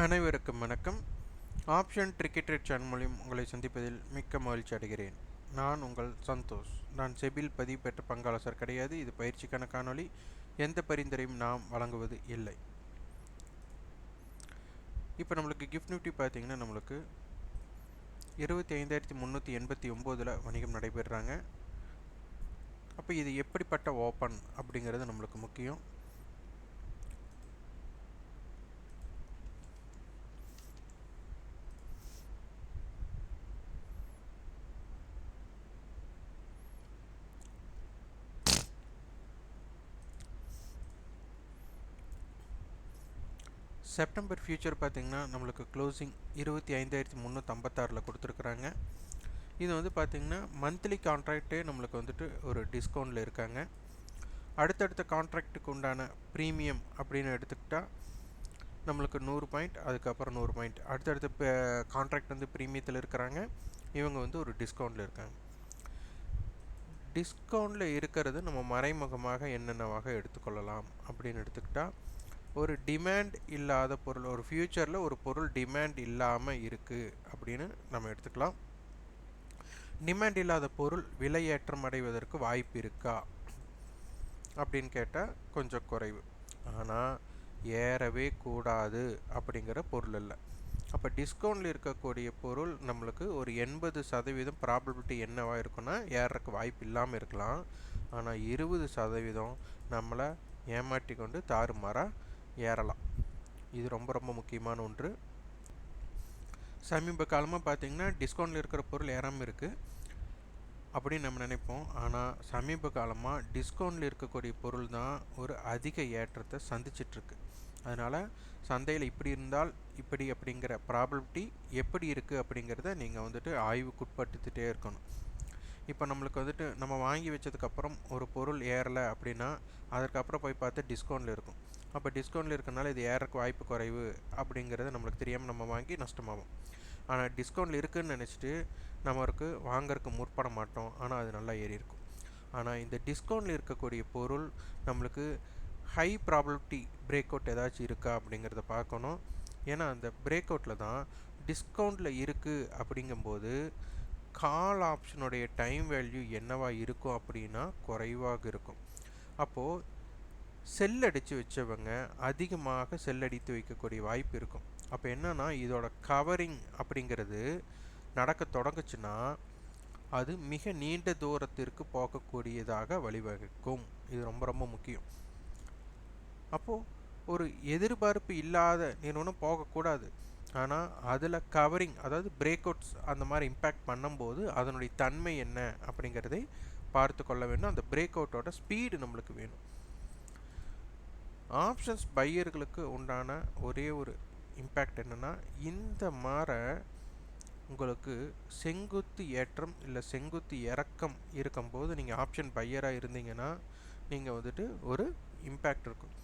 அனைவருக்கும் வணக்கம். Option cricket channel மூலம் உங்களை சந்திப்பதில் மிக்க மகிழ்ச்சி அடைகிறேன். நான் உங்கள் சந்தோஷ். நான் செபில் பதிவு பெற்ற பங்காளர் கிடையாது. இது பயிற்சிக்கான காணொளி. எந்த பரிந்துரையும் நாம் வழங்குவது இல்லை. இப்போ நம்மளுக்கு கிஃப்ட் நிஃப்டி பார்த்தீங்கன்னா நம்மளுக்கு 25,389 வணிகம் நடைபெறுறாங்க. அப்போ இது எப்படிப்பட்ட ஓப்பன் அப்படிங்கிறது நம்மளுக்கு முக்கியம். செப்டம்பர் ஃபியூச்சர் பார்த்திங்கன்னா நம்மளுக்கு க்ளோசிங் 25,356 கொடுத்துருக்குறாங்க. இது வந்து பார்த்திங்கன்னா மந்த்லி கான்ட்ராக்டே நம்மளுக்கு வந்துட்டு ஒரு டிஸ்கவுண்டில் இருக்காங்க. அடுத்தடுத்த கான்ட்ராக்டுக்கு உண்டான ப்ரீமியம் அப்படின்னு எடுத்துக்கிட்டால் நம்மளுக்கு 100 பாயிண்ட், அதுக்கப்புறம் 100 பாயிண்ட் அடுத்தடுத்த கான்ட்ராக்ட் வந்து ப்ரீமியத்தில் இருக்கிறாங்க. இவங்க வந்து ஒரு டிஸ்கவுண்டில் இருக்காங்க. டிஸ்கவுண்டில் இருக்கிறது நம்ம மறைமுகமாக என்னென்னவாக எடுத்துக்கொள்ளலாம் அப்படின்னு எடுத்துக்கிட்டால், ஒரு டிமாண்ட் இல்லாத பொருள், ஒரு ஃப்யூச்சரில் ஒரு பொருள் டிமாண்ட் இல்லாமல் இருக்குது அப்படின்னு நம்ம எடுத்துக்கலாம். டிமாண்ட் இல்லாத பொருள் விலையேற்றம் அடைவதற்கு வாய்ப்பு இருக்கா அப்படின்னு கேட்டால் கொஞ்சம் குறைவு. ஆனால் ஏறவே கூடாது அப்படிங்கிற பொருள் இல்லை. அப்போ டிஸ்கவுண்டில் இருக்கக்கூடிய பொருள் நம்மளுக்கு ஒரு 80% ப்ராபபிலிட்டி என்னவாக இருக்குன்னா ஏறக்கு வாய்ப்பு இல்லாமல் இருக்கலாம். ஆனால் 20% நம்மளை ஏமாற்றி கொண்டு தாறுமாறாக ஏறலாம். இது ரொம்ப ரொம்ப முக்கியமான ஒன்று. சமீப காலமாக பார்த்திங்கன்னா டிஸ்கவுண்டில் இருக்கிற பொருள் ஏறாமல் இருக்குது அப்படின்னு நம்ம நினைப்போம். ஆனால் சமீப காலமாக டிஸ்கவுண்டில் இருக்கக்கூடிய பொருள் தான் ஒரு அதிக ஏற்றத்தை சந்திச்சிட்ருக்கு. அதனால் சந்தையில் இப்படி இருந்தால் இப்படி அப்படிங்கிற ப்ராபபிலிட்டி எப்படி இருக்குது அப்படிங்கிறத நீங்கள் வந்துட்டு ஆய்வுக்குட்படுத்திகிட்டே இருக்கணும். இப்போ நம்மளுக்கு வந்துட்டு நம்ம வாங்கி வச்சதுக்கப்புறம் ஒரு பொருள் ஏறலை அப்படின்னா அதற்கப்புறம் போய் பார்த்து டிஸ்கவுண்டில் இருக்கும். அப்போ டிஸ்கவுண்டில் இருக்கனால இது ஏறக்கு வாய்ப்பு குறைவு அப்படிங்கிறது நம்மளுக்கு தெரியாமல் நம்ம வாங்கி நஷ்டமாகும். ஆனால் டிஸ்கவுண்டில் இருக்குதுன்னு நினச்சிட்டு நம்மளுக்கு வாங்கறதுக்கு முற்பட மாட்டோம். ஆனால் அது நல்லா ஏறி இருக்கும். ஆனால் இந்த டிஸ்கவுண்டில் இருக்கக்கூடிய பொருள் நம்மளுக்கு ஹை ப்ராபபிலிட்டி பிரேக் அவுட் ஏதாச்சும் இருக்கா அப்படிங்கிறத பார்க்கணும். ஏன்னா அந்த பிரேக் அவுட்டில் தான் டிஸ்கவுண்டில் இருக்குது அப்படிங்கும்போது கால் ஆப்ஷனுடைய டைம் வேல்யூ என்னவாக இருக்கும் அப்படின்னா குறைவாக இருக்கும். அப்போது செல் அடித்து வச்சவங்க அதிகமாக செல் அடித்து வைக்கக்கூடிய வாய்ப்பு இருக்கும். அப்போ என்னன்னா இதோட கவரிங் அப்படிங்கிறது நடக்க தொடங்குச்சுன்னா அது மிக நீண்ட தூரத்திற்கு போகக்கூடியதாக வழிவகுக்கும். இது ரொம்ப ரொம்ப முக்கியம். அப்போது ஒரு எதிர்பார்ப்பு இல்லாத நிறுவனம் போகக்கூடாது. ஆனால் அதில் கவரிங், அதாவது பிரேக் அவுட்ஸ் அந்த மாதிரி இம்பேக்ட் பண்ணும்போது அதனுடைய தன்மை என்ன அப்படிங்கிறதை பார்த்து கொள்ள வேண்டும். அந்த பிரேக் அவுட்டோட ஸ்பீடு நம்மளுக்கு வேணும். ஆப்ஷன்ஸ் பையர்களுக்கு உண்டான ஒரே ஒரு இம்பேக்ட் என்னென்னா, இந்த மாதிரி உங்களுக்கு செங்குத்து ஏற்றம் இல்லை செங்குத்து இறக்கம் இருக்கும்போது நீங்கள் ஆப்ஷன் பையராக இருந்தீங்கன்னா நீங்கள் வந்துட்டு ஒரு இம்பேக்ட் இருக்கும்.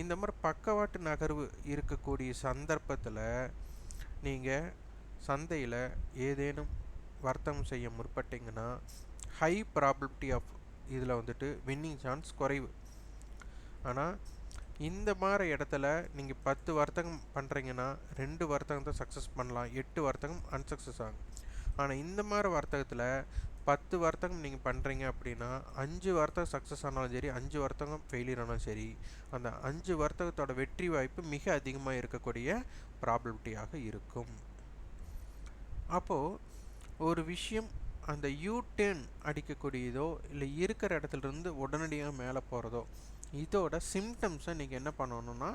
இந்த மாதிரி பக்கவாட்டு நகர்வு இருக்கக்கூடிய சந்தர்ப்பத்தில் நீங்கள் சந்தையில் ஏதேனும் வர்த்தகம் செய்ய முற்பட்டிங்கன்னா ஹை ப்ராபபிலிட்டி ஆஃப் இதில் வந்துட்டு வின்னிங் சான்ஸ் குறைவு. ஆனால் இந்த மாதிரி இடத்துல நீங்கள் 10 வர்த்தகம் பண்ணுறீங்கன்னா 2 வர்த்தகம் தான் சக்ஸஸ் பண்ணலாம், 8 வர்த்தகம் அன்சக்ஸஸ் ஆகும். ஆனால் இந்த மாதிரி வர்த்தகத்தில் 10 வர்த்தகம் நீங்கள் பண்ணுறீங்க அப்படின்னா 5 வர்த்தகம் சக்ஸஸ் ஆனாலும் சரி, 5 வர்த்தகம் ஃபெயிலியர் ஆனாலும் சரி, அந்த 5 வர்த்தகத்தோட வெற்றி வாய்ப்பு மிக அதிகமாக இருக்கக்கூடிய ப்ராபபிலிட்டியாக இருக்கும். அப்போது ஒரு விஷயம் அந்த U-turn அடிக்கக்கூடியதோ இல்லை இருக்கிற இடத்துலேருந்து உடனடியாக மேலே போகிறதோ இதோட சிம்டம்ஸை நீங்கள் என்ன பண்ணணுன்னா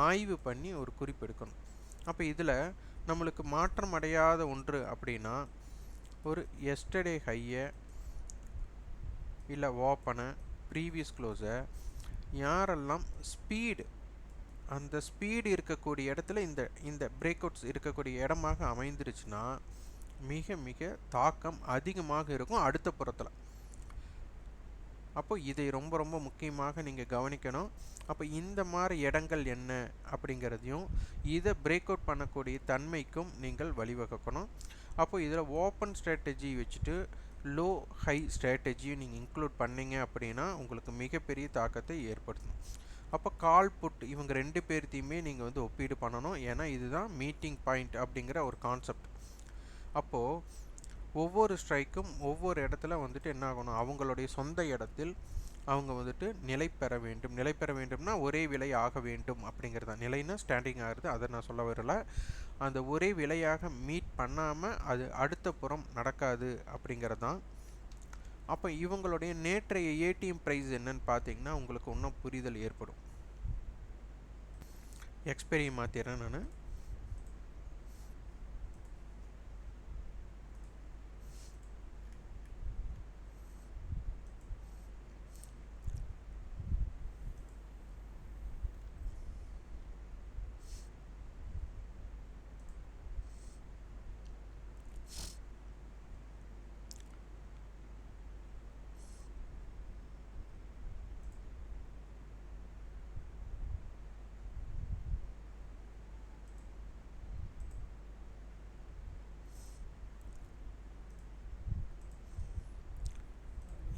ஆய்வு பண்ணி ஒரு குறிப்பு எடுக்கணும். அப்போ இதில் நம்மளுக்கு மாற்றம் அடையாத ஒன்று அப்படின்னா ஒரு எஸ்டர்டே ஹையை இல்லை ஓப்பனை ப்ரீவியஸ் க்ளோஸை யாரெல்லாம் ஸ்பீடு, அந்த ஸ்பீடு இருக்கக்கூடிய இடத்துல இந்த பிரேக் அவுட்ஸ் இருக்கக்கூடிய இடமாக அமைந்துருச்சுன்னா மிக மிக தாக்கம் அதிகமாக இருக்கும் அடுத்த புறத்தில். அப்போ இதை ரொம்ப ரொம்ப முக்கியமாக நீங்கள் கவனிக்கணும். அப்போ இந்த மாதிரி இடங்கள் என்ன அப்படிங்கிறதையும் இதை பிரேக் அவுட் பண்ணக்கூடிய தன்மைக்கும் நீங்கள் வழிவகுக்கணும். அப்போ இதில் ஓப்பன் ஸ்ட்ராட்டஜி வச்சுட்டு லோ ஹை ஸ்ட்ராட்டஜியும் நீங்கள் இன்க்ளூட் பண்ணிங்க அப்படின்னா உங்களுக்கு மிகப்பெரிய தாக்கத்தை ஏற்படுத்தணும். அப்போ கால் புட் இவங்க ரெண்டு பேர்த்தையுமே நீங்கள் வந்து ஒப்பீடு பண்ணணும். ஏன்னா இதுதான் மீட்டிங் பாயிண்ட் அப்படிங்கிற ஒரு கான்செப்ட். அப்போது ஒவ்வொரு ஸ்ட்ரைக்கும் ஒவ்வொரு இடத்துல வந்துட்டு என்ன ஆகணும், அவங்களுடைய சொந்த இடத்தில் அவங்க வந்துட்டு நிலை பெற வேண்டும். நிலை பெற வேண்டும்னா ஒரே விலை ஆக வேண்டும் அப்படிங்கிறது தான். நிலைன்னா ஸ்டாண்டிங் ஆகிறது, அதை நான் சொல்ல வரல. அந்த ஒரே விலையாக மீட் பண்ணாமல் அது அடுத்த புறம் நடக்காது அப்படிங்கிறது தான். அப்போ இவங்களுடைய நேற்றைய ஏடிஎம் ப்ரைஸ் என்னன்னு பார்த்தீங்கன்னா உங்களுக்கு இன்னும் புரிதல் ஏற்படும். எக்ஸ்பைரி மாற்றிடுறேன் நான்.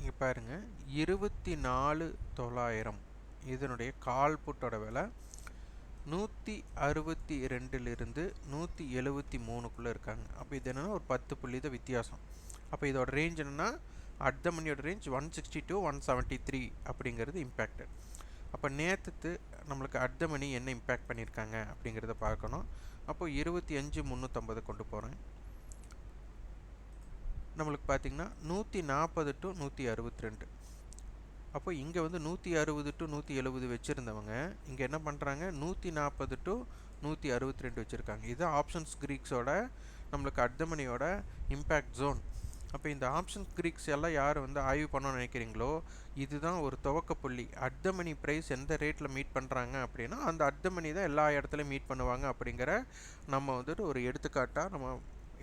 இங்கே பாருங்கள், 24,900 இதனுடைய கால் புட்டோட விலை 162லிருந்து 173க்குள்ளே இருக்காங்க. அப்போ இது என்னென்னா ஒரு 10 புள்ளி தான் வித்தியாசம். அப்போ இதோட ரேஞ்ச் என்னென்னா அட் த மணியோட ரேஞ்ச் 160 to 173 அப்படிங்கிறது இம்பேக்டட். அப்போ நேற்று நம்மளுக்கு அட் த மணி என்ன இம்பேக்ட் பண்ணியிருக்காங்க அப்படிங்கிறத பார்க்கணும். அப்போது 25,350 கொண்டு போகிறேன். நம்மளுக்கு பார்த்திங்கன்னா 140 to 162. அப்போ இங்கே வந்து 160 to 170 வச்சுருந்தவங்க இங்கே என்ன பண்ணுறாங்க, 140 to 162 வச்சுருக்காங்க. இது ஆப்ஷன்ஸ் க்ரீக்ஸோட நம்மளுக்கு அட் த மணியோட இம்பேக்ட் ஜோன். அப்போ இந்த ஆப்ஷன்ஸ் க்ரீக்ஸ் எல்லாம் யார் வந்து ஆய்வு பண்ணணும்னு நினைக்கிறீங்களோ இதுதான் ஒரு துவக்க புள்ளி. அட் த மணி ப்ரைஸ் எந்த ரேட்டில் மீட் பண்ணுறாங்க அப்படின்னா அந்த அட் த மணி தான் எல்லா இடத்துலையும் மீட் பண்ணுவாங்க அப்படிங்கிற நம்ம வந்துட்டு ஒரு எடுத்துக்காட்டாக நம்ம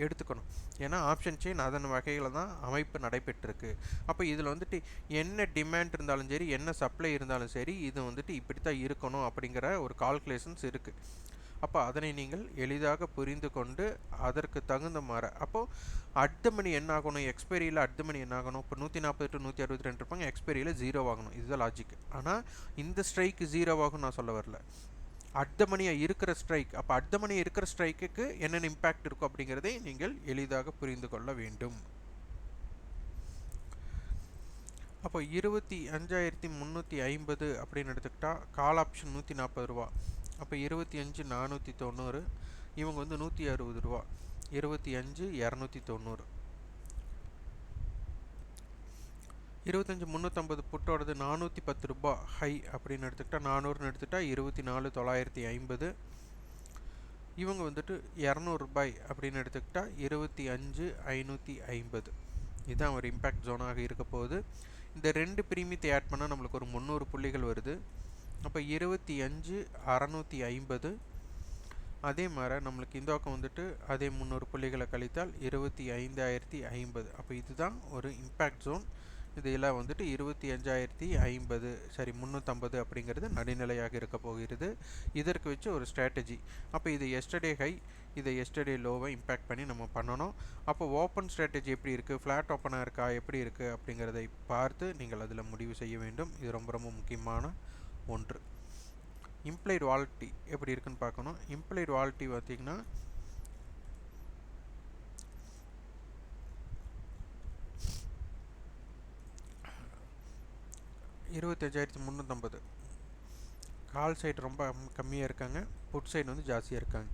எடுத்துக்கணும். ஏன்னா ஆப்ஷன் செயின் அதன் வகையில் தான் அமைப்பு நடைபெற்றிருக்கு. அப்போ இதில் வந்துட்டு என்ன டிமாண்ட் இருந்தாலும் சரி, என்ன சப்ளை இருந்தாலும் சரி, இது வந்துட்டு இப்படி தான் இருக்கணும் அப்படிங்கிற ஒரு கால்குலேஷன்ஸ் இருக்குது. அப்போ அதனை நீங்கள் எளிதாக புரிந்து கொண்டு அதற்கு தகுந்த மாதிரி அப்போது அட் த மணி என்ன ஆகணும், எக்ஸ்பைரியில் அட் த மணி என்ன ஆகணும், இப்போ 140 to 162 இருப்பாங்க, எக்ஸ்பைரியில் 0 ஆகணும். இதுதான் லாஜிக். ஆனால் இந்த ஸ்ட்ரைக்கு 0 ஆகும் நான் சொல்ல வரல, அட் த மணியாக இருக்கிற ஸ்ட்ரைக். அப்போ அட் த மணி இருக்கிற ஸ்ட்ரைக்குக்கு என்னென்ன இம்பேக்ட் இருக்கும் அப்படிங்கிறதை நீங்கள் எளிதாக புரிந்து கொள்ள வேண்டும். அப்போ 25,350 அப்படின்னு எடுத்துக்கிட்டால் கால் ஆப்ஷன் 140 ரூபா. அப்போ 25,490. இவங்க வந்து 160 ரூபா. 25,290. 25,350 புட்டோடது 410 ரூபா ஹை அப்படின்னு எடுத்துக்கிட்டால் 400ன்னு எடுத்துக்கிட்டால் 24,950. இவங்க வந்துட்டு 200 ரூபாய் அப்படின்னு எடுத்துக்கிட்டால் 25,550. இதுதான் ஒரு இம்பேக்ட் ஜோனாக இருக்க போகுது. இந்த ரெண்டு பிரீமியத்தை ஆட் பண்ணால் நம்மளுக்கு ஒரு 300 புள்ளிகள் வருது. அப்போ 25,650. அதே மாதிரி நம்மளுக்கு இந்த பக்கம் வந்துட்டு அதே 300 புள்ளிகளை கழித்தால் 25,050. அப்போ இதுதான் ஒரு இம்பேக்ட் ஜோன். இதில் வந்துட்டு 25,050 சரி 350 அப்படிங்கிறது நடுநிலையாக இருக்க போகிறது. இதற்கு வச்சு ஒரு ஸ்ட்ராட்டஜி. அப்போ இது எஸ்டர்டே ஹை, இதை எஸ்டர்டே லோவை இம்பேக்ட் பண்ணி நம்ம பண்ணணும். அப்போ ஓப்பன் ஸ்ட்ராட்டஜி எப்படி இருக்குது, ஃப்ளாட் ஓப்பனாக இருக்கா, எப்படி இருக்குது அப்படிங்கிறதை பார்த்து நீங்கள் அதில் முடிவு செய்ய வேண்டும். இது ரொம்ப ரொம்ப முக்கியமான ஒன்று. இம்ப்ளைடு வாலிட்டி எப்படி இருக்குன்னு பார்க்கணும். இம்ப்ளைடு வாலிட்டி பார்த்திங்கன்னா 25,350. கால் சைடு ரொம்ப கம்மியாக இருக்காங்க, புட் சைடு வந்து ஜாஸ்தியாக இருக்காங்க.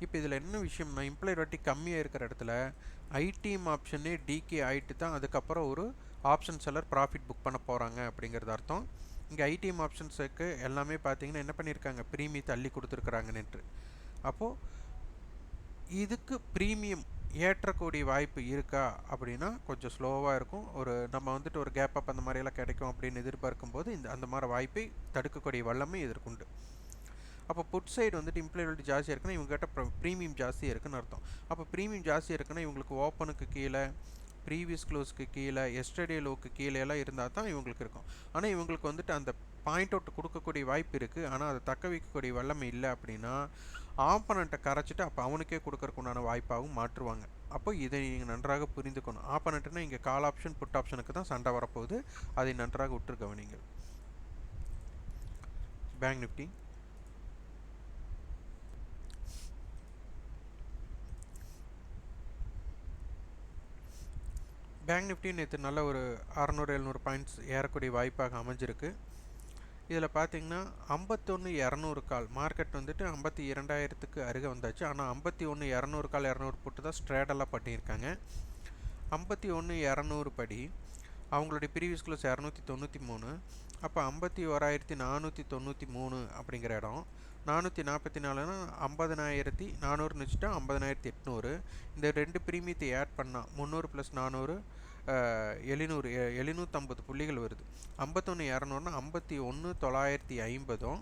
இப்போ இதில் என்ன விஷயம்னா இம்ப்ளைடு வாலிட்டி கம்மியாக இருக்கிற இடத்துல ஐடிஎம் ஆப்ஷனே டிகே ஆகிட்டு தான் அதுக்கப்புறம் ஒரு ஆப்ஷன் செல்லர் ப்ராஃபிட் புக் பண்ண போகிறாங்க அப்படிங்கிறது அர்த்தம். இங்கே ஐடிஎம் ஆப்ஷன்ஸுக்கு எல்லாமே பார்த்தீங்கன்னா என்ன பண்ணியிருக்காங்க, ப்ரீமியம் தள்ளி கொடுத்துருக்குறாங்கன்னுட்டு. அப்போது இதுக்கு ப்ரீமியம் ஏற்றக்கூடிய வாய்ப்பு இருக்கா அப்படின்னா கொஞ்சம் ஸ்லோவாக இருக்கும். ஒரு நம்ம வந்துட்டு ஒரு கேப் அப் அந்த மாதிரியெல்லாம் கிடைக்கும் அப்படின்னு எதிர்பார்க்கும்போது அந்த மாதிரி வாய்ப்பை தடுக்கக்கூடிய வல்லமை இதற்குண்டு. அப்போ புட் சைடு வந்துட்டு இம்ப்ளைபிலிட்டி ஜாஸ்தியாக இருக்குன்னா இவங்ககிட்ட ப்ரீமியம் ஜாஸ்தியாக இருக்குன்னு அர்த்தம். அப்போ ப்ரீமியம் ஜாஸ்தியாக இருக்குன்னா இவங்களுக்கு ஓப்பனுக்கு கீழே, ப்ரீவியஸ் க்ளோஸ்க்கு கீழே, எஸ்டர்டே லோக்கு கீழே எல்லாம் இருந்தால் தான் இவங்களுக்கு இருக்கும். ஆனால் இவங்களுக்கு வந்துட்டு அந்த பாயிண்ட் அவுட் கொடுக்கக்கூடிய வாய்ப்பு இருக்குது, ஆனால் அதை தக்க வைக்கக்கூடிய வல்லமை இல்லை அப்படின்னா ஆப்பனண்ட்டை கரைச்சிட்டு அப்போ அவனுக்கே கொடுக்கறக்கு உண்டான வாய்ப்பாகவும் மாற்றுவாங்க. அப்போ இதை நீங்கள் நன்றாக புரிந்துக்கணும். ஆப்பனண்ட்டுனா இங்கே கால் ஆப்ஷன் புட் ஆப்ஷனுக்கு தான் சண்டை வரப்போகுது, அதை நன்றாக விட்டு கவனிங்கள். Bank Nifty. பேங்க் நிஃப்டி நேற்று நல்ல ஒரு 600-700 பாயிண்ட்ஸ் ஏறக்கூடிய வாய்ப்பாக அமைஞ்சிருக்கு. இதில் பார்த்தீங்கன்னா 51-200 கால் மார்க்கெட் வந்துட்டு 52,000க்கு அருகே வந்தாச்சு. ஆனால் 51-200 கால் 200 போட்டு தான் ஸ்ட்ரேடெல்லாம் பண்ணியிருக்காங்க. 51-200 படி அவங்களுடைய ப்ரீவியஸ் க்ளோஸ் 293. அப்போ 51,493 அப்படிங்கிற இடம் 444னா 50,400ன்னு வச்சுட்டா 50,800. இந்த ரெண்டு ப்ரீமியத்தை ஆட் பண்ணால் 300 + 400 750 புள்ளிகள் வருது. 51-200னா 51,950.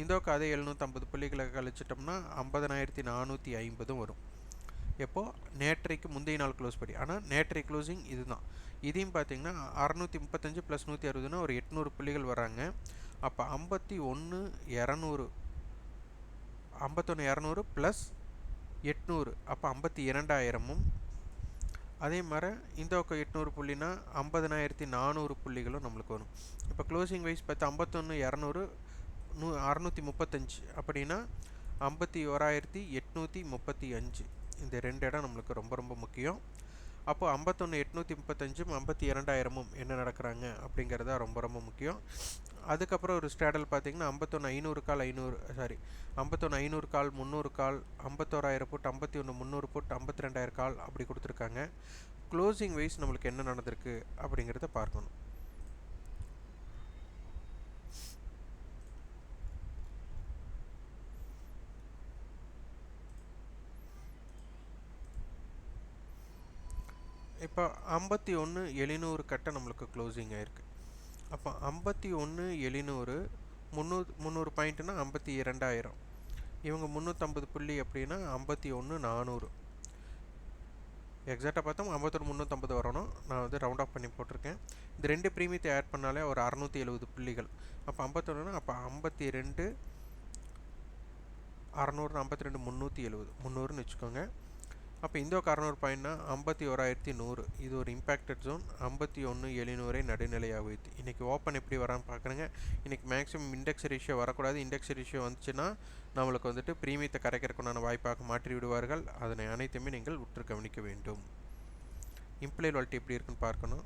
இந்த பக்கம் அதே 750 புள்ளிகளை கழிச்சிட்டோம்னா 50,450 வரும். எப்போது நேற்றைக்கு முந்தைய நாள் க்ளோஸ் படி. ஆனால் நேற்றைய க்ளோசிங் இதுதான். இதையும் பார்த்தீங்கன்னா 635 + 160னா ஒரு 800 புள்ளிகள் வராங்க. அப்போ 51,200 + 800 அப்போ 52,000ம். அதே மாதிரி இந்த பக்கம் 800 புள்ளினா 50,400 புள்ளிகளும் நம்மளுக்கு வரும். இப்போ க்ளோசிங் வைஸ் பார்த்தா 51,200 635 அப்படின்னா 51,835. இந்த ரெண்டு இடம் நம்மளுக்கு ரொம்ப ரொம்ப முக்கியம். அப்போது 51,835ம் 52,000ம் என்ன நடக்கிறாங்க அப்படிங்கிறதா ரொம்ப ரொம்ப முக்கியம். அதுக்கப்புறம் ஒரு ஸ்ட்ராடல் பார்த்தீங்கன்னா 51,500 கால் 51,500 கால் 300 கால் 51,000 போட்டு 51,300 போட்டு 52,000 கால் அப்படி கொடுத்துருக்காங்க. க்ளோசிங் வைஸ் நம்மளுக்கு என்ன நடந்திருக்கு அப்படிங்கிறத பார்க்கணும். இப்போ 51,700 கட்ட நம்மளுக்கு க்ளோசிங் ஆயிருக்கு. அப்போ 51,700 300 பாயிண்ட்னா 52,000. இவங்க 350 புள்ளி அப்படின்னா 51,400. எக்ஸாக்டாக பார்த்தோம் 51,350 வரணும். நான் வந்து ரவுண்ட் ஆஃப் பண்ணி போட்டிருக்கேன். இந்த ரெண்டு ப்ரீமியத்தை ஆட் பண்ணாலே ஒரு 670 புள்ளிகள். அப்போ 51னா அப்போ 52 600 52 370 300ன்னு வச்சுக்கோங்க. அப்போ இந்த 600 பாயிண்ட்னா 51,100. இது ஒரு இம்பேக்டட் ஜோன். 51,700 நடுநிலையாக வைத்து இன்றைக்கி ஓப்பன் எப்படி வரான்னு பார்க்குறேங்க. இன்றைக்கி மேக்ஸிமம் இண்டெக்ஸ் ரேஷியோ வரக்கூடாது. இண்டெக்ஸ் ரேஷியோ வந்துச்சுன்னா நம்மளுக்கு வந்துட்டு ப்ரீமியத்தை கரைக்கிறதுக்குண்டான வாய்ப்பாக மாற்றி விடுவார்கள். அதனை அனைத்துமே நீங்கள் உற்று கவனிக்க வேண்டும். இம்ப்ளைட் வாலிட்டி எப்படி இருக்குன்னு பார்க்கணும்.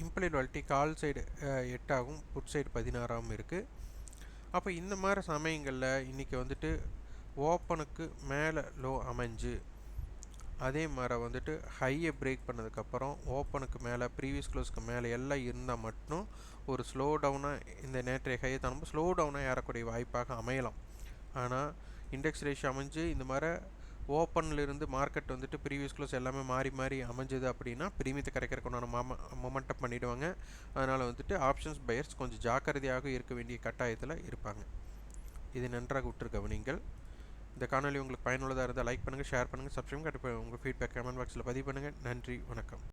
இம்ப்ளைட் வாலிட்டி கால் சைடு 8 ஆகும், புட் சைடு 16 இருக்குது. அப்போ இந்த மாதிரி சமயங்களில் இன்றைக்கி வந்துட்டு ஓப்பனுக்கு மேலே லோ அமைஞ்சு அதே மாதிரி வந்துட்டு ஹையை பிரேக் பண்ணதுக்கப்புறம் ஓப்பனுக்கு மேலே ப்ரீவியஸ் க்ளோஸ்க்கு மேலே எல்லாம் இருந்தால் மட்டும் ஒரு ஸ்லோ டவுனாக இந்த நேற்றைய ஹையை தகுந்த ஸ்லோ டவுனாக ஏறக்கூடிய வாய்ப்பாக அமையலாம். ஆனால் இண்டெக்ஸ் ரேஷியோ அமைஞ்சு இந்த மாதிரி ஓப்பன்லேருந்து மார்க்கெட் வந்துட்டு ப்ரீவியஸ் க்ளோஸ் எல்லாமே மாறி மாறி அமைஞ்சது அப்படின்னா ப்ரீமியத்தை கரைக்கிறதுக்குண்டான மொமெண்டம் பண்ணிவிடுவாங்க. அதனால் வந்துட்டு ஆப்ஷன்ஸ் பையர்ஸ் கொஞ்சம் ஜாக்கிரதையாக இருக்க வேண்டிய கட்டாயத்தில் இருப்பாங்க. இது நன்றாக உற்று கவனிங்கள். இந்த காணொலி உங்களுக்கு பயனுள்ளதாக இருந்தால் லைக் பண்ணுங்கள், ஷேர் பண்ணுங்கள், சப்ஸ்கிரைப். கண்டிப்பாக உங்கள் ஃபீட்பேக் கமெண்ட் பாக்ஸில் பதிவு பண்ணுங்கள். நன்றி, வணக்கம்.